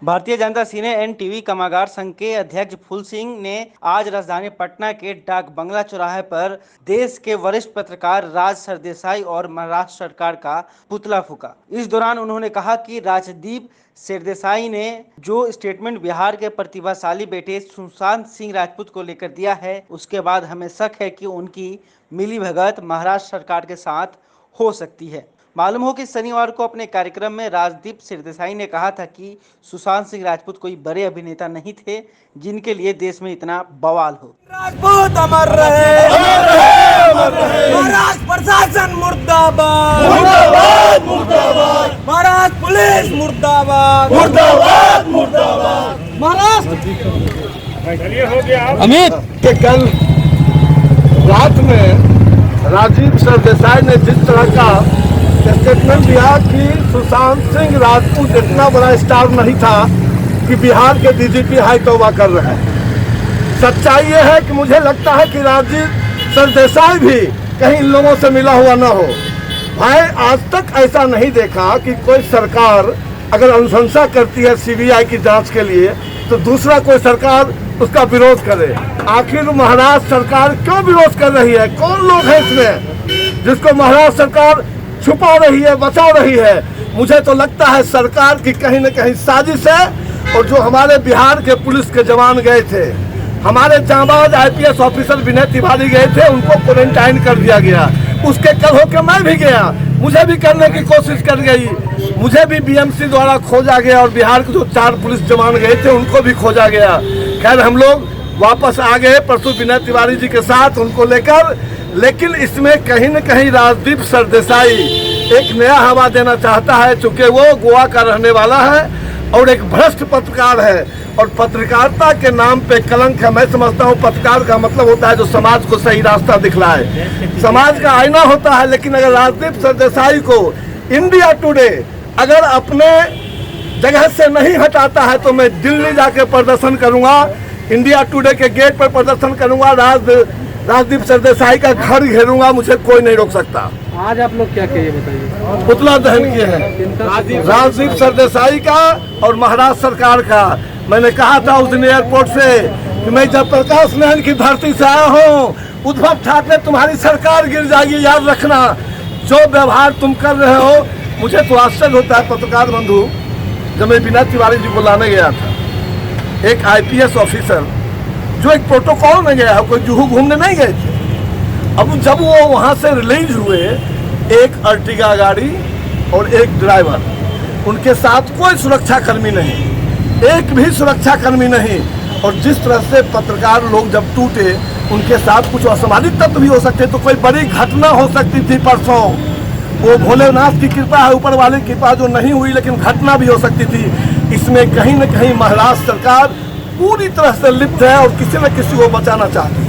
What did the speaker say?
भारतीय जनता सिने NTV कामगार संघ के अध्यक्ष फूल सिंह ने आज राजधानी पटना के डाक बंगला चौराहे पर देश के वरिष्ठ पत्रकार राज सरदेसाई और महाराष्ट्र सरकार का पुतला फूंका। इस दौरान उन्होंने कहा कि राजदीप सरदेसाई ने जो स्टेटमेंट बिहार के प्रतिभाशाली बेटे सुशांत सिंह राजपूत को लेकर दिया है, उसके बाद हमें शक है कि उनकी मिलीभगत महाराष्ट्र सरकार के साथ हो सकती है। मालूम हो कि शनिवार को अपने कार्यक्रम में राजदीप सरदेसाई ने कहा था कि सुशांत सिंह राजपूत कोई बड़े अभिनेता नहीं थे जिनके लिए देश में इतना बवाल हो। राजपूत अमर रहे, महाराष्ट्र प्रशासन मुर्दाबाद, मुर्दाबाद, मुर्दाबाद, महाराष्ट्र पुलिस मुर्दाबाद, मुर्दाबाद, मुर्दाबाद, महाराष्ट्र। हो गया अमित के कल रात में राजीव सरदेसाई ने जिस तरह का स्टेटमेंट दिया कि सुशांत सिंह राजपूत इतना बड़ा स्टार नहीं था कि बिहार के डीजीपी हाई तौबा कर रहे हैं। सच्चाई ये है कि मुझे लगता है कि राजीव सरदेसाई भी कहीं इन लोगों से मिला हुआ न हो। भाई, आज तक ऐसा नहीं देखा कि कोई सरकार अगर अनुशंसा करती है सीबीआई की जांच के लिए तो दूसरा कोई सरकार उसका विरोध करे। आखिर महाराष्ट्र सरकार क्यों विरोध कर रही है? कौन लोग हैं इसमें जिसको महाराष्ट्र सरकार छुपा रही है, बचा रही है? मुझे तो लगता है सरकार की कहीं न कहीं साजिश है। और जो हमारे बिहार के पुलिस के जवान गए थे, हमारे जांबाज आईपीएस ऑफिसर विनय तिवारी गए थे, उनको क्वारंटाइन कर दिया गया। उसके कल होकर मैं भी गया, मुझे भी करने की कोशिश कर गई, मुझे भी बीएमसी द्वारा खोजा गया और बिहार के जो 4 पुलिस जवान गए थे उनको भी खोजा गया। खैर, हम लोग वापस आ गए परसों विनय तिवारी जी के साथ उनको लेकर। लेकिन इसमें कहीं न कहीं राजदीप सरदेसाई एक नया हवा देना चाहता है, चूंकि वो गोवा का रहने वाला है और एक भ्रष्ट पत्रकार है और पत्रकारिता के नाम पे कलंक है। मैं समझता हूँ पत्रकार का मतलब होता है जो समाज को सही रास्ता दिखलाए, समाज का आईना होता है। लेकिन अगर राजदीप सरदेसाई को इंडिया टुडे अगर अपने जगह से नहीं हटाता है तो मैं दिल्ली जाके प्रदर्शन करूंगा, इंडिया टुडे के गेट पर प्रदर्शन करूंगा, राजदीप सरदेसाई का घर घेरूंगा, मुझे कोई नहीं रोक सकता। आज आप लोग क्या किए बताइए? पुतला दहन किए हैं राजदीप सरदेसाई का और महाराष्ट्र सरकार का। मैंने कहा था उस दिन एयरपोर्ट से कि मैं जब प्रकाश नहर की धरती से आया हूँ, उद्धव ठाकरे तुम्हारी सरकार गिर जाएगी, याद रखना। जो व्यवहार तुम कर रहे हो, मुझे तो आश्चर्य होता है पत्रकार बंधु। जब मैं विनय तिवारी जी को लाने गया था, एक आईपीएस ऑफिसर जो एक प्रोटोकॉल में गया है, कोई जुहू घूमने नहीं गए थे। अब जब वो वहाँ से रिलीज हुए, एक अर्टिगा गाड़ी और एक ड्राइवर, उनके साथ कोई सुरक्षा कर्मी नहीं, एक भी सुरक्षा कर्मी नहीं। और जिस तरह से पत्रकार लोग जब टूटे, उनके साथ कुछ असामाजिक तत्व भी हो सकते, तो कोई बड़ी घटना हो सकती थी परसों। वो भोलेनाथ की कृपा है, ऊपर वाले की कृपा जो नहीं हुई, लेकिन घटना भी हो सकती थी। इसमें कहीं न कहीं महाराष्ट्र सरकार पूरी तरह से लिप्त है और किसी न किसी को बचाना चाहती है।